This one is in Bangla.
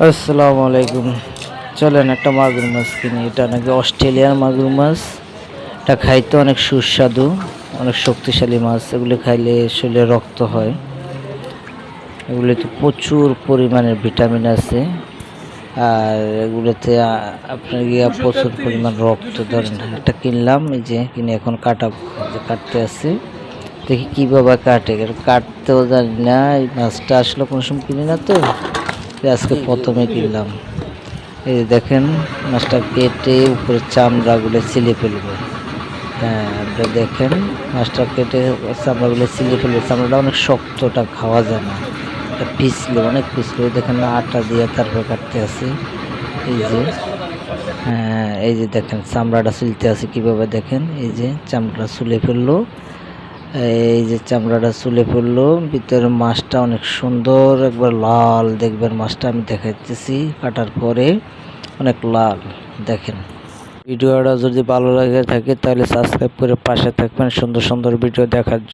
আসসালামু আলাইকুম। চলেন একটা মাগুর মাছ কিনি। এটা নাকি অস্ট্রেলিয়ার মাগুর মাছ। এটা খাইতে অনেক সুস্বাদু, অনেক শক্তিশালী মাছ। এগুলো খাইলে শরীরে রক্ত হয়। এগুলিতে প্রচুর পরিমাণের ভিটামিন আছে। আর এগুলোতে আপনার গিয়া প্রচুর পরিমাণ রক্ত ধরেন। একটা কিনলাম, এই যে কিনে এখন কাটাবো, যে কাটতে আছে। দেখি কীভাবে কাটে, কাটতেও জানি না। এই মাছটা আসলে কোনো সময় কিনি না তো, আজকে প্রথমে কিনলাম। এই দেখেন, মাছটা কেটে উপরে চামড়াগুলো ছিলে ফেলবে। হ্যাঁ, আপনারা দেখেন, মাছটা কেটে চামড়াগুলো ছিলে ফেলবে। চামড়াটা অনেক শক্ত, ওটা খাওয়া যায় না। এটা পিছলে, অনেক পিছলে। দেখেন না, আটা দিয়ে তারপর কাটতে আছে। এই যে, হ্যাঁ, এই যে দেখেন চামড়াটা চুলতে আছে কিভাবে, দেখেন এই যে চামড়াটা চুলে ফেললো। এই যে চামড়াটা চুলে ফেললো, ভিতরে মাছটা অনেক সুন্দর, একবার লাল দেখবেন মাছটা। আমি দেখাইতেছি, কাটার পরে অনেক লাল। দেখেন, ভিডিওটা যদি ভালো লাগে থাকে তাহলে সাবস্ক্রাইব করে পাশে থাকবেন সুন্দর সুন্দর ভিডিও দেখার জন্য।